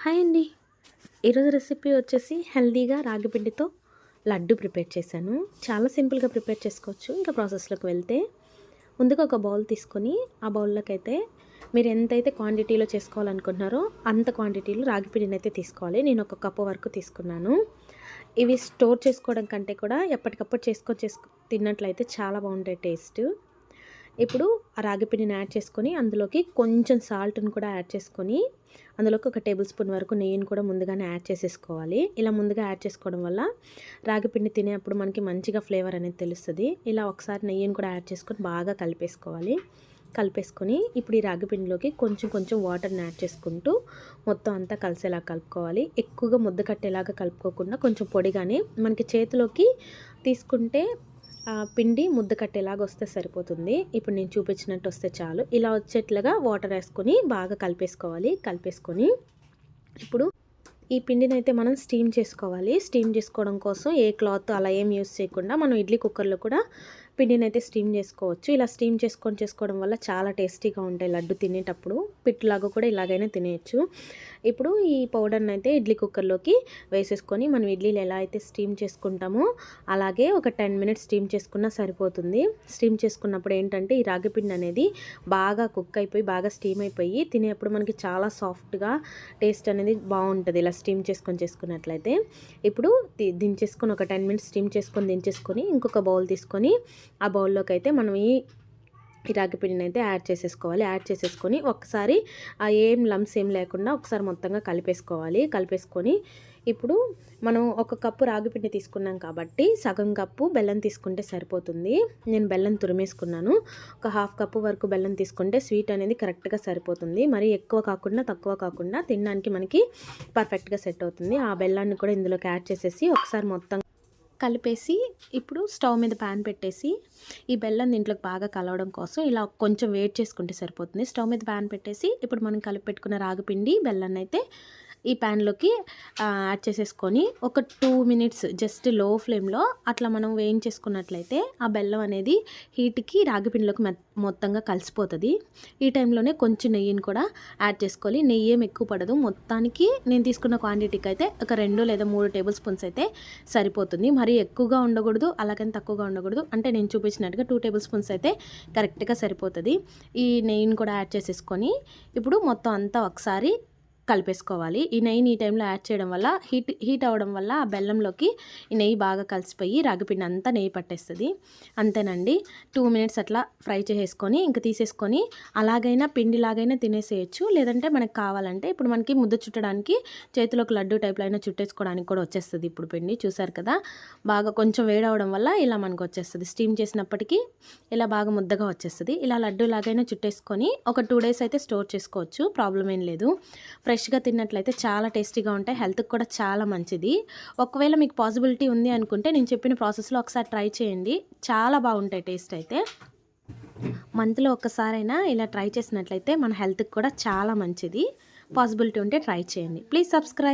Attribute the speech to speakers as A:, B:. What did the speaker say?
A: Hi అండి. ఈరోజు recipe వచ్చేసి హెల్తీగా రాగి పిండితో లడ్డు ప్రిపేర్ చేశాను. చాలా సింపుల్గా ప్రిపేర్ చేసుకోవచ్చు. ఇంకా ప్రాసెస్లోకి వెళ్తే ముందుగా ఒక బౌల్ తీసుకొని ఆ బౌల్లోకి అయితే మీరు ఎంతైతే క్వాంటిటీలో చేసుకోవాలనుకుంటున్నారో అంత క్వాంటిటీలో రాగి పిండిని అయితే తీసుకోవాలి. నేను ఒక కప్పు వరకు తీసుకున్నాను. ఇవి స్టోర్ చేసుకోవడం కంటే కూడా ఎప్పటికప్పుడు తిన్నట్లయితే చాలా బాగుంటాయి టేస్ట్. ఇప్పుడు ఆ రాగి పిండిని యాడ్ చేసుకొని అందులోకి కొంచెం సాల్ట్ని కూడా యాడ్ చేసుకొని అందులోకి ఒక టేబుల్ స్పూన్ వరకు నెయ్యిని కూడా ముందుగానే యాడ్ చేసేసుకోవాలి. ఇలా ముందుగా యాడ్ చేసుకోవడం వల్ల రాగి పిండి తినేప్పుడు మనకి మంచిగా ఫ్లేవర్ అనేది తెలుస్తుంది. ఇలా ఒకసారి నెయ్యిని కూడా యాడ్ చేసుకొని బాగా కలిపేసుకొని ఇప్పుడు ఈ రాగి పిండిలోకి కొంచెం కొంచెం వాటర్ని యాడ్ చేసుకుంటూ మొత్తం అంతా కలిసేలా కలుపుకోవాలి. ఎక్కువగా ముద్ద కట్టేలాగా కలుపుకోకుండా కొంచెం పొడిగానే మనకి చేతిలోకి తీసుకుంటే పిండి ముద్ద కట్టేలాగా వస్తే సరిపోతుంది. ఇప్పుడు నేను చూపించినట్టు వస్తే చాలు. ఇలా వచ్చేట్లుగా వాటర్ వేసుకొని బాగా కలిపేసుకొని ఇప్పుడు ఈ పిండిని అయితే మనం స్టీమ్ చేసుకోవాలి. స్టీమ్ చేసుకోవడం కోసం ఏ క్లాత్ అలా ఏం యూస్ చేయకుండా మనం ఇడ్లీ కుక్కర్లో కూడా పిండిని అయితే స్టీమ్ చేసుకోవచ్చు. ఇలా స్టీమ్ చేసుకోవడం వల్ల చాలా టేస్టీగా ఉంటాయి లడ్డు తినేటప్పుడు. పిట్టులాగా కూడా ఇలాగైనా తినేయచ్చు. ఇప్పుడు ఈ పౌడర్ని అయితే ఇడ్లీ కుక్కర్లోకి వేసేసుకొని మనం ఇడ్లీలు ఎలా అయితే స్టీమ్ చేసుకుంటామో అలాగే ఒక 10 మినిట్స్ స్టీమ్ చేసుకున్నా సరిపోతుంది. స్టీమ్ చేసుకున్నప్పుడు ఏంటంటే ఈ రాగి పిండి అనేది బాగా కుక్ అయిపోయి బాగా స్టీమ్ అయిపోయి తినేప్పుడు మనకి చాలా సాఫ్ట్గా టేస్ట్ అనేది బాగుంటుంది ఇలా స్టీమ్ చేసుకున్నట్లయితే. ఇప్పుడు దించేసుకొని ఒక 10 మినిట్స్ స్టీమ్ చేసుకొని దించేసుకొని ఇంకొక బౌల్ తీసుకొని ఆ బౌల్లోకి అయితే మనం ఈ రాగి పిండిని అయితే యాడ్ చేసేసుకొని ఒకసారి ఏం లమ్స్ ఏం లేకుండా ఒకసారి మొత్తంగా కలిపేసుకొని ఇప్పుడు మనం ఒక కప్పు రాగి పిండి తీసుకున్నాం కాబట్టి సగం కప్పు బెల్లం తీసుకుంటే సరిపోతుంది. నేను బెల్లం తురిమేసుకున్నాను. ఒక హాఫ్ కప్పు వరకు బెల్లం తీసుకుంటే స్వీట్ అనేది కరెక్ట్గా సరిపోతుంది. మరి ఎక్కువ కాకుండా తక్కువ కాకుండా తినడానికి మనకి పర్ఫెక్ట్గా సెట్ అవుతుంది. ఆ బెల్లాన్ని కూడా ఇందులోకి యాడ్ చేసేసి ఒకసారి మొత్తం కలిపేసి ఇప్పుడు స్టవ్ మీద ప్యాన్ పెట్టేసి ఈ బెల్లం దీంట్లోకి బాగా కలవడం కోసం ఇలా కొంచెం వెయిట్ చేసుకుంటే సరిపోతుంది. స్టవ్ మీద ప్యాన్ పెట్టేసి ఇప్పుడు మనం కలిపి పెట్టుకున్న రాగిపిండి బెల్లాన్ని అయితే ఈ ప్యాన్లోకి యాడ్ చేసేసుకొని ఒక 2 మినిట్స్ జస్ట్ లో ఫ్లేమ్లో అట్లా మనం వేయించేసుకున్నట్లయితే ఆ బెల్లం అనేది హీట్కి రాగిపిండిలోకి మొత్తంగా కలిసిపోతుంది. ఈ టైంలోనే కొంచెం నెయ్యిని కూడా యాడ్ చేసుకోవాలి. నెయ్యి ఏం ఎక్కువ పడదు. మొత్తానికి నేను తీసుకున్న క్వాంటిటీకి అయితే ఒక 2 లేదా 3 టేబుల్ స్పూన్స్ అయితే సరిపోతుంది. మరీ ఎక్కువగా ఉండకూడదు, అలాగని తక్కువగా ఉండకూడదు. అంటే నేను చూపించినట్టుగా 2 టేబుల్ స్పూన్స్ అయితే కరెక్ట్గా సరిపోతుంది. ఈ నెయ్యిని కూడా యాడ్ చేసేసుకొని ఇప్పుడు మొత్తం అంతా ఒకసారి కలిపేసుకోవాలి. ఈ నెయ్యిని ఈ టైంలో యాడ్ చేయడం వల్ల హీట్ అవ్వడం వల్ల ఆ బెల్లంలోకి ఈ నెయ్యి బాగా కలిసిపోయి రాగిపిండి అంతా నెయ్యి పట్టేస్తుంది. అంతేనండి. 2 మినిట్స్ అట్లా ఫ్రై చేసేసుకొని ఇంకా తీసేసుకొని అలాగైనా పిండిలాగైనా తినేసేయచ్చు. లేదంటే మనకు కావాలంటే ఇప్పుడు మనకి ముద్ద చుట్టడానికి చేతిలోకి లడ్డు టైప్లో అయినా చుట్టేసుకోవడానికి కూడా వచ్చేస్తుంది. ఇప్పుడు పిండి చూసారు కదా, బాగా కొంచెం వేడవడం వల్ల ఇలా మనకు వచ్చేస్తుంది. స్టీమ్ చేసినప్పటికీ ఇలా బాగా ముద్దగా వచ్చేస్తుంది. ఇలా లడ్డు లాగైనా చుట్టేసుకొని ఒక 2 డేస్ అయితే స్టోర్ చేసుకోవచ్చు. ప్రాబ్లం ఏం లేదు. ఫ్రెష్గా తిన్నట్లయితే చాలా టేస్టీగా ఉంటాయి. హెల్త్కి కూడా చాలా మంచిది. ఒకవేళ మీకు పాసిబిలిటీ ఉంది అనుకుంటే నేను చెప్పిన ప్రాసెస్లో ఒకసారి ట్రై చేయండి. చాలా బాగుంటాయి టేస్ట్ అయితే. మంత్లో ఒక్కసారైనా ఇలా ట్రై చేసినట్లయితే మన హెల్త్కి కూడా చాలా మంచిది. పాసిబిలిటీ ఉంటే ట్రై చేయండి. Please subscribe.